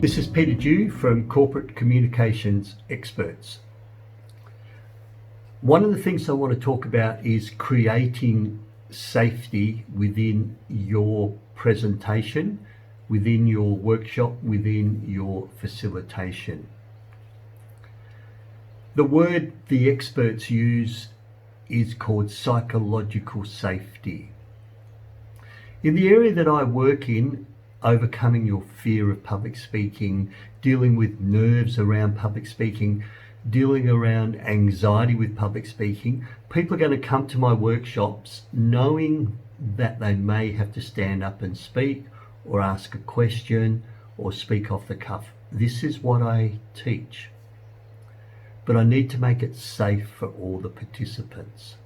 This is Peter Dew from Corporate Communications Experts. One of the things I want to talk about is creating safety within your presentation, within your workshop, within your facilitation. The word the experts use is called psychological safety. In the area that I work in, overcoming your fear of public speaking, dealing with nerves around public speaking, dealing around anxiety with public speaking, people are going to come to my workshops knowing that they may have to stand up and speak or ask a question or speak off the cuff. This is what I teach. But I need to make it safe for all the participants.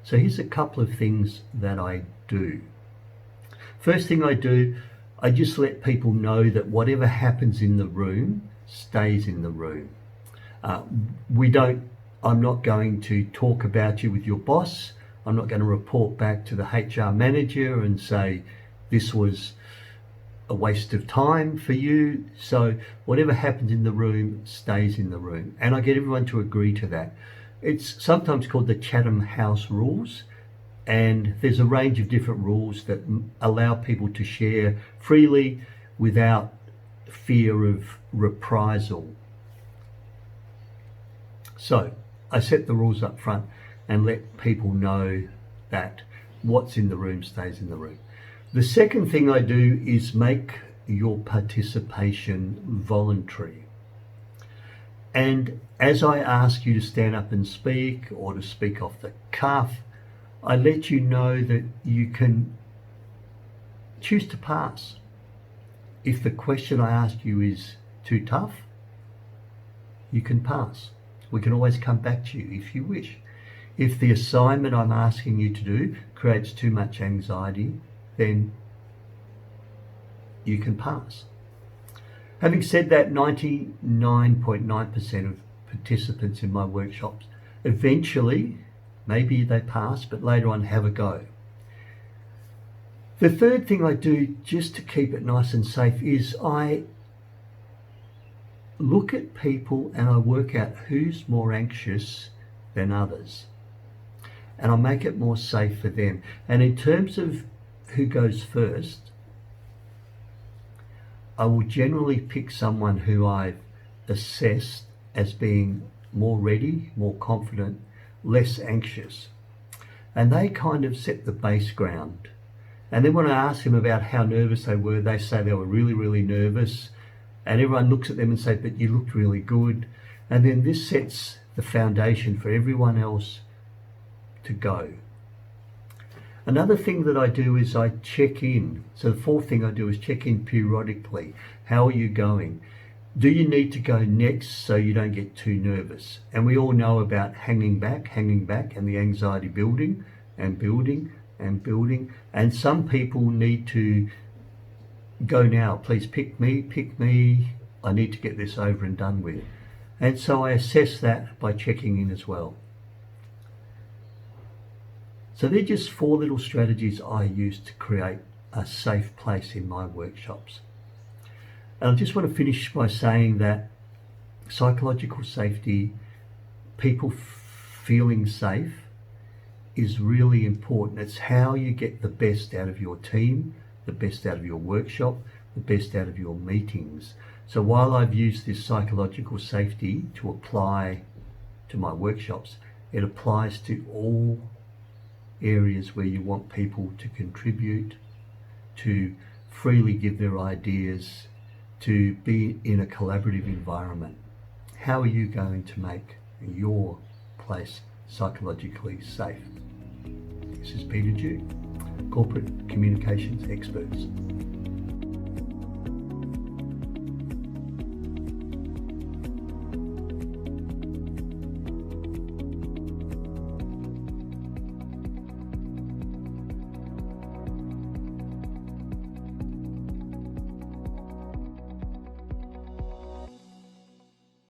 So here's a couple of things that I do. First thing I do, I just let people know that whatever happens in the room stays in the room. I'm not going to talk about you with your boss. I'm not going to report back to the HR manager and say this was a waste of time for you. So whatever happens in the room stays in the room. And I get everyone to agree to that. It's sometimes called the Chatham House rules. And there's a range of different rules that allow people to share freely without fear of reprisal. So I set the rules up front and let people know that what's in the room stays in the room. The second thing I do is make your participation voluntary. And as I ask you to stand up and speak or to speak off the cuff, I let you know that you can choose to pass. If the question I ask you is too tough, you can pass. We can always come back to you if you wish. If the assignment I'm asking you to do creates too much anxiety, then you can pass. Having said that, 99.9% of participants in my workshops eventually, maybe they pass, but later on have a go. The third thing I do, just to keep it nice and safe, is I look at people and I work out who's more anxious than others. And I make it more safe for them. And in terms of who goes first, I will generally pick someone who I've assessed as being more ready, more confident, less anxious, and they kind of set the base ground. And then when I ask them about how nervous they were, they say they were really, really nervous, and everyone looks at them and say, but you looked really good. And then this sets the foundation for everyone else to go. Another thing that I do is I check in. So the fourth thing I do is check in periodically. How are you going? Do you need to go next so you don't get too nervous? And we all know about hanging back, and the anxiety building and building and building. And some people need to go now. Please pick me. I need to get this over and done with. And so I assess that by checking in as well. So they're just 4 little strategies I use to create a safe place in my workshops. And I just want to finish by saying that psychological safety, people feeling safe, is really important. It's how you get the best out of your team, the best out of your workshop, the best out of your meetings. So while I've used this psychological safety to apply to my workshops, it applies to all areas where you want people to contribute, to freely give their ideas, to be in a collaborative environment. How are you going to make your place psychologically safe? This is Peter Dew, Corporate Communications Experts.